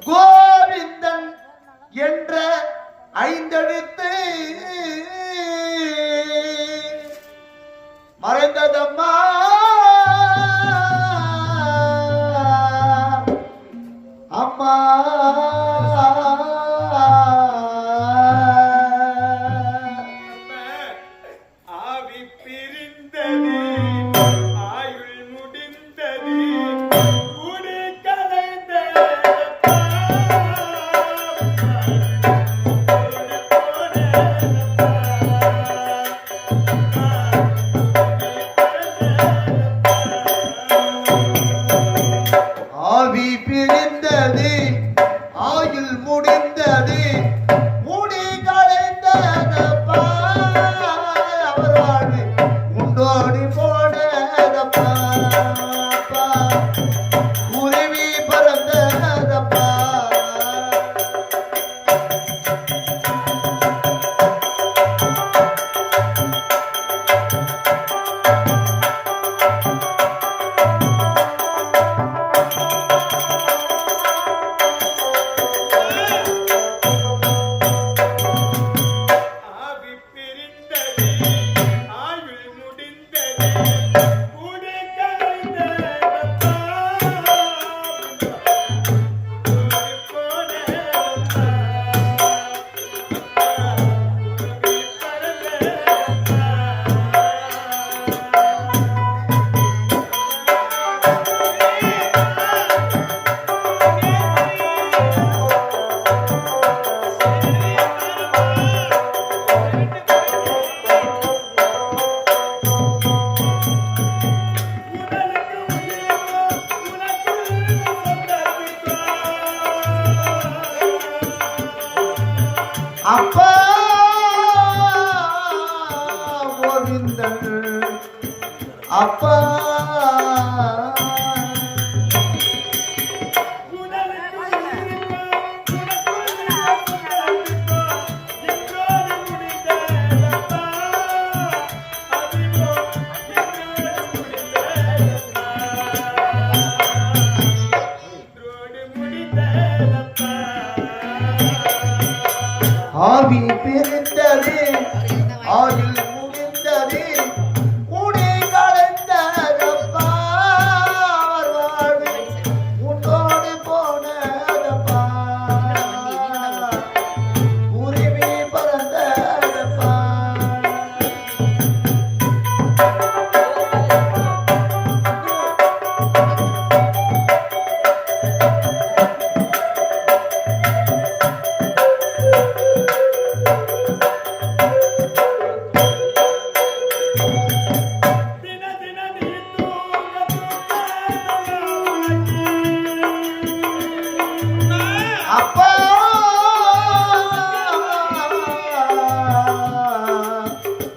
கோவிந்தன் என்ற ஐந்தெழுத்து மறைந்ததம்மா அம்மா ஆவி பிரிந்தது ஆயுள் முடிந்தது குடி கலைந்த ஆவி பிரிந்தது ஆயுள் முடிந்தது முடி களைந்ததப்பா அவர் வாழ்வு உண்டோடி போனதப்பா குருவி பறந்ததப்பா ஆவி பிரிந்தது ஆயுள் முடிந்தது குடி கலைந்ததப்பா அப்பா கோவிந்தன் அப்பா ஆவி பிரிந்தது ஆயுள் முடிந்தது குடி களைந்ததப்பா அவர் வாழ்வு உன்னோடு போனதப்பா குருவி பறந்ததப்பா அப்பா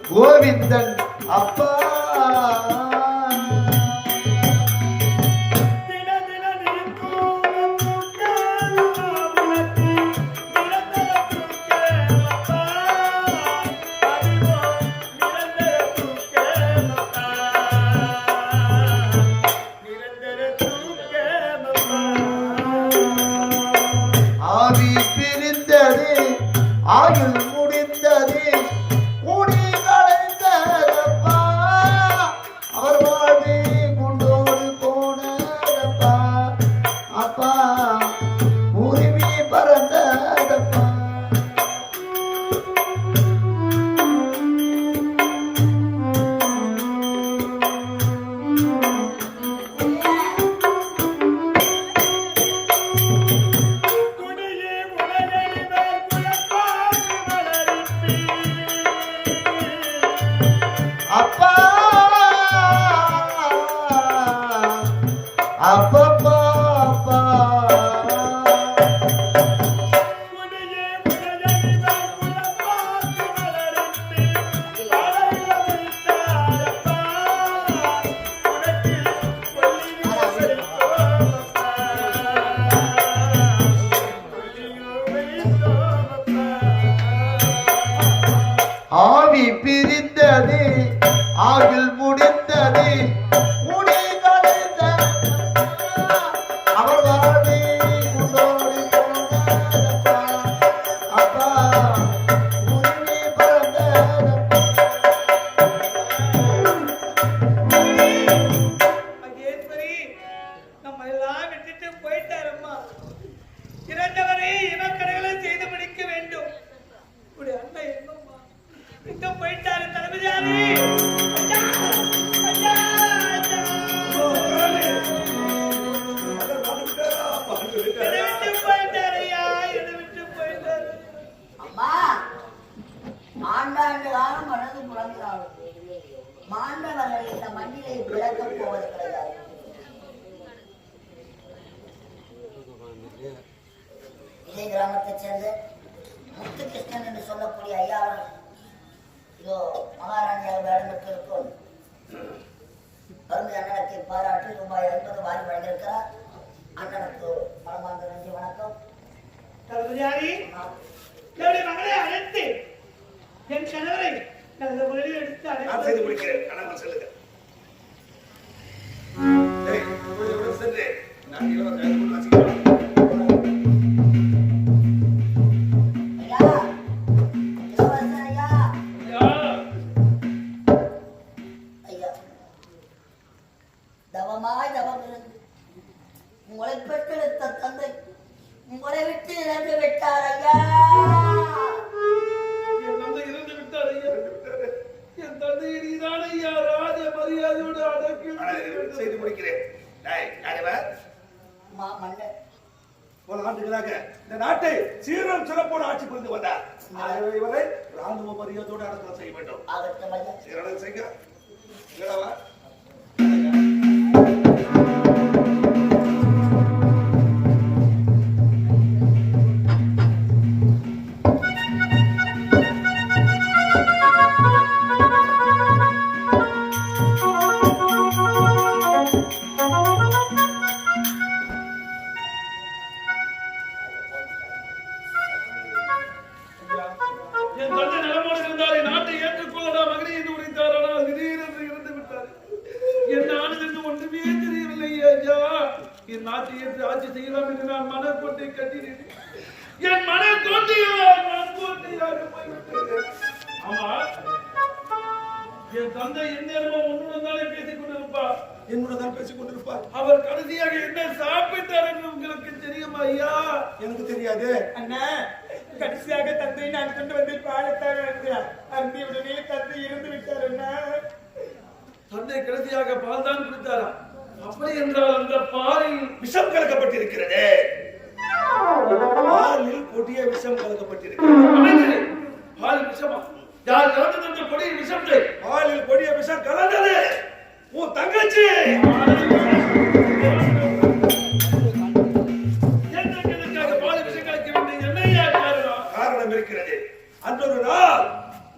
கோவிந்தன் அப்பா ஆவி பிரிந்தது ஆயுள் முடிந்தது குடி களைந்ததப்பா அவர் வாழ்வு கொண்டோடு போனதப்பா அப்பா உரிமை பறந்ததப்பா அப்பா அப்பப்பா அப்பா ஆவி பிரிந்தது ஆயுள் ஆயுள் முடிந்தது கூடி கலைந்த அவர் வாழ்வை கொண்டோடி போனதப்பா அப்பா உரிமை பிறந்ததப்பா. மகேஸ்வரி நம்ம எல்லாம் விட்டுட்டு போயிட்டாரம்மா. இறந்தவரை இனக்கடைகளை செய்து முடிக்க வேண்டும். உடைய அண்ணன் எங்கம்மா? எங்க போயிட்டாரு தளபதியாரே? ஐயா! ஐயா! ஐயா! என்னை விட்டு போயிட்டாரு ஐயா, என்னை விட்டு போயிட்டாரு. அம்மா ஆண்டாண்டு காலம் மனது புலம்பினாலும் மாண்டவர்கள் இந்த மண்ணிலே பிறக்கப் போவது கிடையாது. இதே கிராமத்தைச் சேர்ந்த முத்துகிருஷ்ணன் என்று சொல்லக்கூடிய ஐயா அவர்கள் இதோ மகாராணியாக வேடமிட்டு இருக்கும் அருமை அண்ணனுக்கு பாராட்டி ரூபாய் 50 வாரி வழங்கியிருக்கிறார். அண்ணனுக்கு மனமார்ந்த நன்றி வணக்கம். தளபதியாரே, என்னுடைய மகளை அழைத்து என் கணவரை எனது மொழியை எடுத்து நான் செய்து முடிக்கிறேன். கணவன் செல்லுங்க. ஏய், கொஞ்சம் சென்று நான் இளவரசர் கைது கொண்டு வச்சுக்கிறேன். ஐயா இளவரசர் ஐயா ஐயா தவமாய் தவம் இருந்து உங்களை பெற்றெடுத்த தந்தை உங்களை விட்டு இறந்து விட்டார் ஐயா. என் தந்தை இறந்து விட்டார் ஐயா. என் தந்தையை நீதான் ஐயா ராஜ மரியாதையோடு அடக்கி செய்து முடிக்கிறேன். டேய், ராஜவர், மன்னர் பல ஆண்டுகளாக இந்த நாட்டை சீரம் சிறப்போடு ஆட்சி புரிந்து வந்தார். ஆகவே இவரை ராணுவ மரியாதையோடு அடக்கம் செய்ய வேண்டும். ஆகட்டும் ஐயா. சீரணம் செய்க. இங்கடவா. என் தந்தை நலமோடு இருந்தார். என் நாட்டை ஏற்றுக்கொள்ளடா மகனே என்று உரைத்தார். ஆனால் திடீரென்று இறந்து விட்டார். என்ன ஆனது என்று ஒன்றுமே தெரியவில்லை ஐயா. என் நாட்டை ஏற்று ஆட்சி செய்யலாம் என்று நான் மனக்கோட்டை கட்டினேன். என் மனக்கோட்டையாக போய்விட்டது. ஆமா, என் தந்தை எந்நேரமும் உன்னுடன் தானே பேசிக் கொண்டிருப்பார். என்னுடன் தான் பேசிக் கொண்டிருப்பார். அவர் கடைசியாக என்ன சாப்பிட்டார் என்று உங்களுக்கு தெரியுமா ஐயா? எனக்கு தெரியாது. அண்ணா, கடைசியாக தந்தை நான் கொண்டு வந்து பாடத்தான் இருக்கிறார். அந்த உடனே தந்தை இருந்து விட்டார். அண்ணா, தந்தை கடைசியாக பால் தான் குடித்தாரா? அப்படி என்றால் அந்த பாலில் விஷம் கலக்கப்பட்டிருக்கிறது. பாலில் கொடிய விஷம் கலக்கப்பட்டிருக்கிறது. பால் விஷமா? யார் கலந்தது அந்த கொடிய விஷத்தை? பாலில் கொடிய விஷம் கலந்தது உன் தங்கச்சி. பால் விஷம் கலக்க வேண்டிய என்னையா காரணம் இருக்கிறது. அன்றொரு நாள்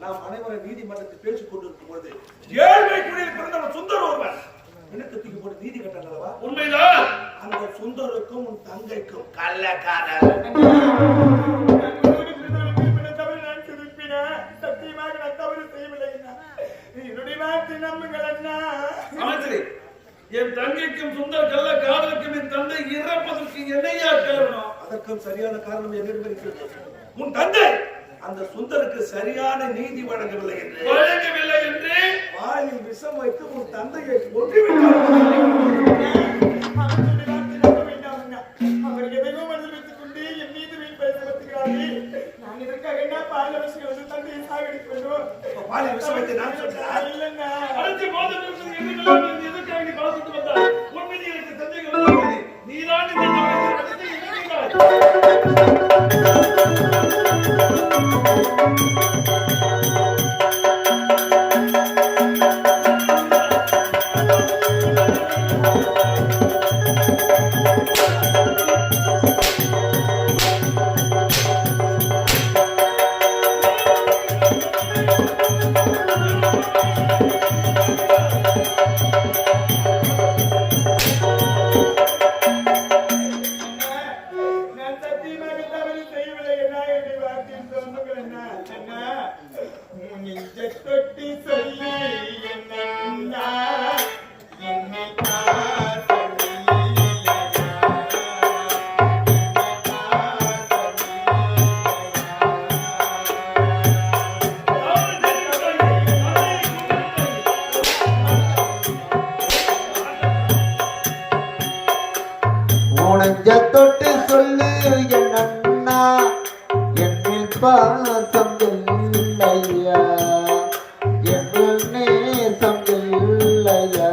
நாம் அனைவரும் நீதிமன்றத்தில் பேசிக் கொண்டிருக்கும் பொழுது ஏழ்மை குடியில் பிறந்தவன் சுந்தர் ஒருவன் இனத்துக்கு போட்டு நீதி கட்டணவா? உண்மைதான். அந்த சுந்தருக்கும் உன் தங்கைக்கும் கள்ளக்காதல். என் தங்கைக்கும் சுந்தர் கள்ள காதலுக்கும் என் தந்தை இறப்பதற்கு என்னையா காரணம்? அதற்கும் சரியான காரணம் என்னிடம் இருக்கிறது. உன் தந்தை அந்த சுந்தருக்கு சரியான நீதி வழங்கவில்லை என்று வாயில் விஷம் வைத்து உன் தந்தையை கொன்றுவிட்டார். அவர் எதையோ மனதில் வைத்துக் கொண்டு என் மீது வீண் பேசுகிறார்கள். நான் இதற்காக என்ன பால் அவசியம் வந்து தந்தையை சாகடிக்க வேண்டும்? வாயில் விஷம் வைத்து நான் சொல்றேன். இல்லைன்னா அடுத்து எதற்காக நீ பார்த்துட்டு வந்தார்? உன் மீது எனக்கு சந்தேகம். நீதான் இந்த தொட்டி சொல்லி என்ன நெஞ்ச தொட்டு சொல்லு என் அண்ணா என்னில் பாசம் இல்லையா என்னில் நேசம் இல்லையா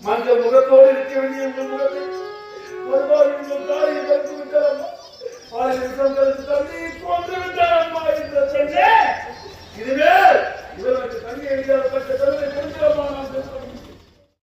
மஞ்சள் முகத்தோடு இருக்க வேண்டிய முகத்தை ஒரு தாய்